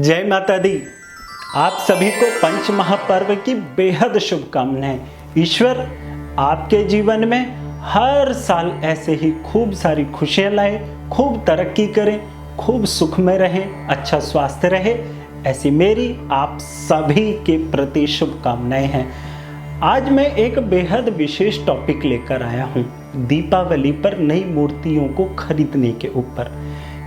जय माता दी। आप सभी को पंच महापर्व की बेहद शुभकामनाएं। ईश्वर आपके जीवन में हर साल ऐसे ही खूब सारी खुशियां लाए, खूब तरक्की करें, खूब सुख में रहें, अच्छा स्वास्थ्य रहे, ऐसी मेरी आप सभी के प्रति शुभकामनाएं हैं। आज मैं एक बेहद विशेष टॉपिक लेकर आया हूं, दीपावली पर नई मूर्तियों को खरीदने के ऊपर।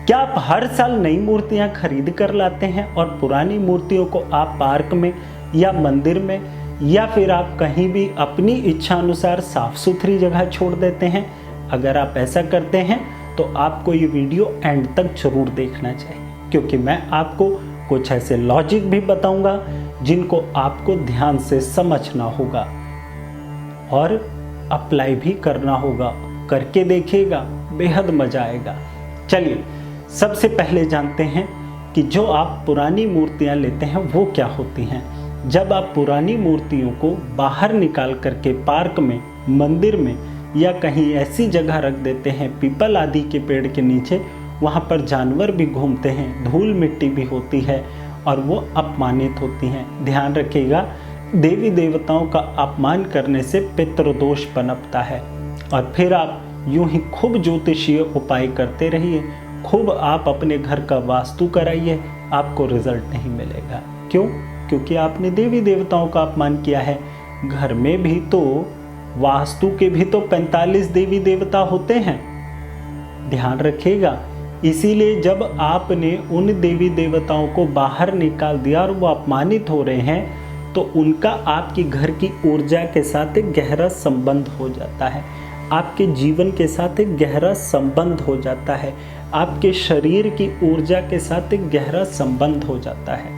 क्या आप हर साल नई मूर्तियां खरीद कर लाते हैं और पुरानी मूर्तियों को आप पार्क में या मंदिर में या फिर आप कहीं भी अपनी इच्छा अनुसार साफ सुथरी जगह छोड़ देते हैं? अगर आप ऐसा करते हैं तो आपको ये वीडियो एंड तक जरूर देखना चाहिए, क्योंकि मैं आपको कुछ ऐसे लॉजिक भी बताऊंगा जिनको आपको ध्यान से समझना होगा और अप्लाई भी करना होगा। करके देखिएगा, बेहद मजा आएगा। चलिए सबसे पहले जानते हैं कि जो आप पुरानी मूर्तियां लेते हैं वो क्या होती हैं। जब आप पुरानी मूर्तियों को बाहर निकाल करके पार्क में, मंदिर में या कहीं ऐसी जगह रख देते हैं, पीपल आदि के पेड़ के नीचे, वहाँ पर जानवर भी घूमते हैं, धूल मिट्टी भी होती है और वो अपमानित होती हैं। ध्यान रखिएगा, देवी देवताओं का अपमान करने से पितृदोष पनपता है। और फिर आप यूं ही खूब ज्योतिषीय उपाय करते रहिए, खूब आप अपने घर का वास्तु कराइए, आपको रिजल्ट नहीं मिलेगा। क्यों? क्योंकि आपने देवी देवताओं का अपमान किया है। घर में भी तो वास्तु के भी तो 45 देवी देवता होते हैं, ध्यान रखिएगा। इसीलिए जब आपने उन देवी देवताओं को बाहर निकाल दिया और वो अपमानित हो रहे हैं, तो उनका आपकी घर की ऊर्जा के साथ एक गहरा संबंध हो जाता है, आपके जीवन के साथ एक गहरा संबंध हो जाता है, आपके शरीर की ऊर्जा के साथ एक गहरा संबंध हो जाता है।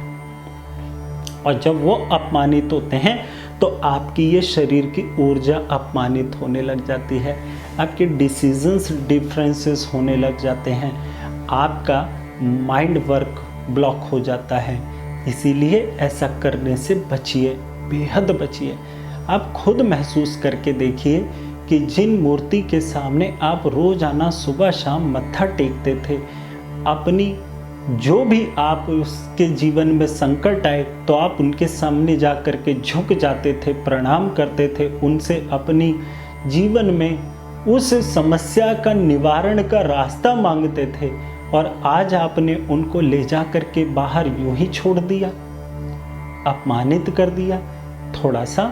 और जब वो अपमानित होते हैं तो आपकी ये शरीर की ऊर्जा अपमानित होने लग जाती है, आपके डिसीजंस डिफरेंसेस होने लग जाते हैं, आपका माइंड वर्क ब्लॉक हो जाता है। इसीलिए ऐसा करने से बचिए, बेहद बचिए। आप खुद महसूस करके देखिए कि जिन मूर्ति के सामने आप रोजाना सुबह शाम मत्था टेकते थे, अपनी जो भी आप उसके जीवन में संकट आए तो आप उनके सामने जा कर के झुक जाते थे, प्रणाम करते थे, उनसे अपनी जीवन में उस समस्या का निवारण का रास्ता मांगते थे, और आज आपने उनको ले जा कर के बाहर यूं ही छोड़ दिया, अपमानित कर दिया। थोड़ा सा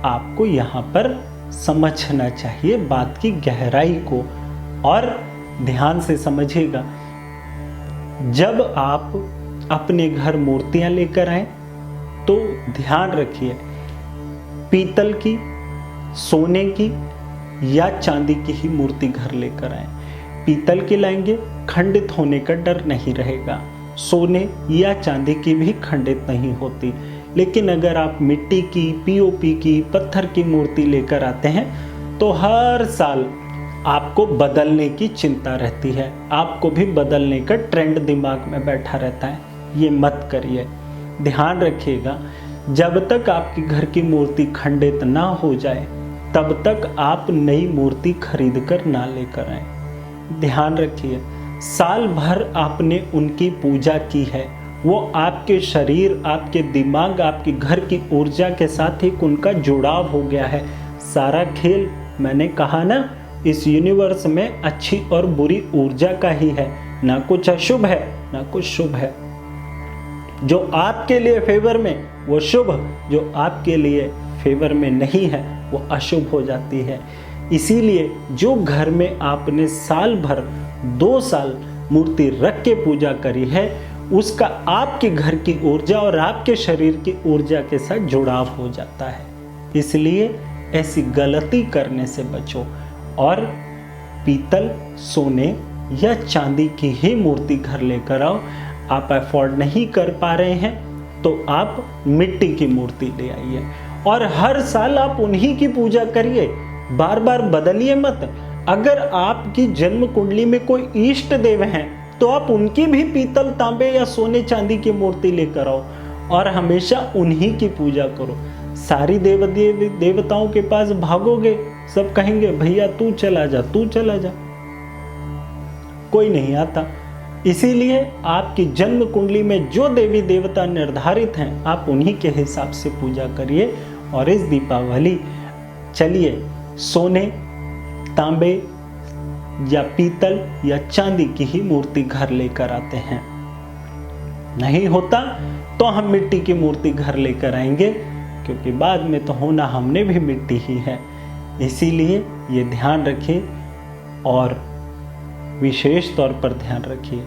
आपको यहाँ पर समझना चाहिए बात की गहराई को, और ध्यान से समझिएगा। जब आप अपने घर मूर्तियां लेकर आए तो ध्यान रखिए, पीतल की, सोने की या चांदी की ही मूर्ति घर लेकर आए। पीतल की लाएंगे, खंडित होने का डर नहीं रहेगा। सोने या चांदी की भी खंडित नहीं होती। लेकिन अगर आप मिट्टी की, पीओपी की, पत्थर की मूर्ति लेकर आते हैं तो हर साल आपको बदलने की चिंता रहती है, आपको भी बदलने का ट्रेंड दिमाग में बैठा रहता है। ये मत करिए। ध्यान रखिएगा, जब तक आपकी घर की मूर्ति खंडित ना हो जाए तब तक आप नई मूर्ति खरीद कर ना लेकर आए। ध्यान रखिए, साल भर आपने उनकी पूजा की है, वो आपके शरीर, आपके दिमाग, आपके घर की ऊर्जा के साथ एक उनका जुड़ाव हो गया है। सारा खेल, मैंने कहा ना, इस यूनिवर्स में अच्छी और बुरी ऊर्जा का ही है, ना कुछ अशुभ है ना कुछ शुभ है। जो आपके लिए फेवर में वो शुभ, जो आपके लिए फेवर में नहीं है वो अशुभ हो जाती है। इसीलिए जो घर में आपने साल भर, 2 साल मूर्ति रख के पूजा करी है, उसका आपके घर की ऊर्जा और आपके शरीर की ऊर्जा के साथ जुड़ाव हो जाता है। इसलिए ऐसी गलती करने से बचो और पीतल, सोने या चांदी की ही मूर्ति घर लेकर आओ। आप अफोर्ड नहीं कर पा रहे हैं तो आप मिट्टी की मूर्ति ले आइए और हर साल आप उन्हीं की पूजा करिए, बार बार बदलिए मत। अगर आपकी जन्म कुंडली में कोई इष्ट देव हैं तो आप उनकी भी पीतल, तांबे या सोने चांदी की मूर्ति लेकर आओ और हमेशा उन्हीं की पूजा करो। सारी देवताओं के पास भागोगे, सब कहेंगे भैया तू चला जा, तू चला जा, कोई नहीं आता। इसीलिए आपकी जन्म कुंडली में जो देवी देवता निर्धारित हैं आप उन्हीं के हिसाब से पूजा करिए। और इस दीपावली चलिए सोने, तांबे या पीतल या चांदी की ही मूर्ति घर लेकर आते हैं। नहीं होता तो हम मिट्टी की मूर्ति घर लेकर आएंगे, क्योंकि बाद में तो होना हमने भी मिट्टी ही है। इसीलिए ये ध्यान रखिए और विशेष तौर पर ध्यान रखिए,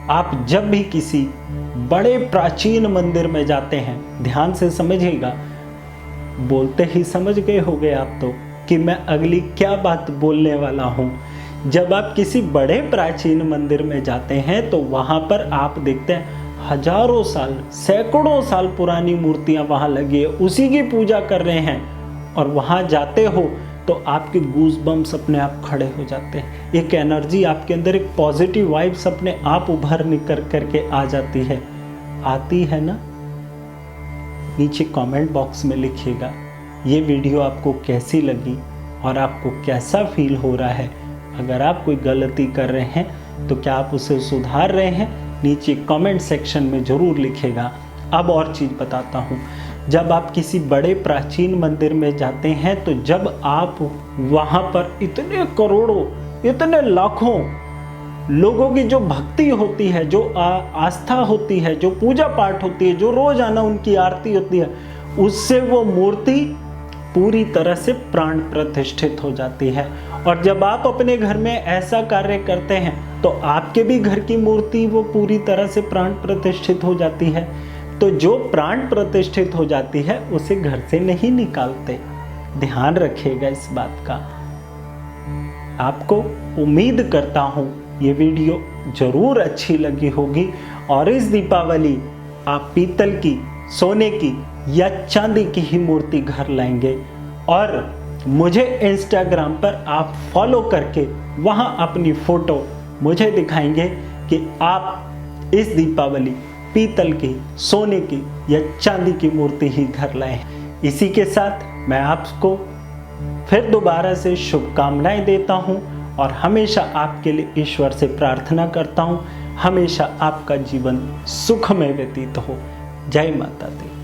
आप जब भी किसी बड़े प्राचीन मंदिर में जाते हैं, ध्यान से समझिएगा, बोलते ही समझ गए होंगे आप तो कि मैं अगली क्या बात बोलने वाला हूँ। जब आप किसी बड़े प्राचीन मंदिर में जाते हैं तो वहाँ पर आप देखते हैं हजारों साल, सैकड़ों साल पुरानी मूर्तियाँ वहाँ लगी है, उसी की पूजा कर रहे हैं। और वहाँ जाते हो तो आपके गूज़बम्स अपने आप खड़े हो जाते हैं, एक एनर्जी आपके अंदर, एक पॉजिटिव वाइब्स अपने आप उभर निकल करके आ जाती है। आती है ना? नीचे कमेंट बॉक्स में लिखिएगा ये वीडियो आपको कैसी लगी और आपको कैसा फील हो रहा है। अगर आप कोई गलती कर रहे हैं तो क्या आप उसे सुधार रहे हैं, नीचे कमेंट सेक्शन में ज़रूर लिखिएगा। अब और चीज़ बताता हूँ, जब आप किसी बड़े प्राचीन मंदिर में जाते हैं तो जब आप वहाँ पर इतने करोड़ों, इतने लाखों लोगों की जो भक्ति होती है, जो आस्था होती है, जो पूजा पाठ होती है, जो रोजाना उनकी आरती होती है, उससे वो मूर्ति पूरी तरह से प्राण प्रतिष्ठित हो जाती है। और जब आप अपने घर में ऐसा कार्य करते हैं तो आपके भी घर की मूर्ति वो पूरी तरह से प्राण प्रतिष्ठित हो जाती है। तो जो प्राण प्रतिष्ठित हो जाती है उसे घर से नहीं निकालते। ध्यान रखिएगा इस बात का। आपको उम्मीद करता हूँ ये वीडियो जरूर अच्छी लगी होगी और इस दीपावली आप पीतल की, सोने की या चांदी की ही मूर्ति घर लाएंगे। और मुझे इंस्टाग्राम पर आप फॉलो करके वहां अपनी फोटो मुझे दिखाएंगे कि आप इस दीपावली पीतल की, सोने की या चांदी की मूर्ति ही घर लाए। इसी के साथ मैं आपको फिर दोबारा से शुभकामनाएं देता हूं और हमेशा आपके लिए ईश्वर से प्रार्थना करता हूं, हमेशा आपका जीवन सुखमय व्यतीत हो। जय माता दी।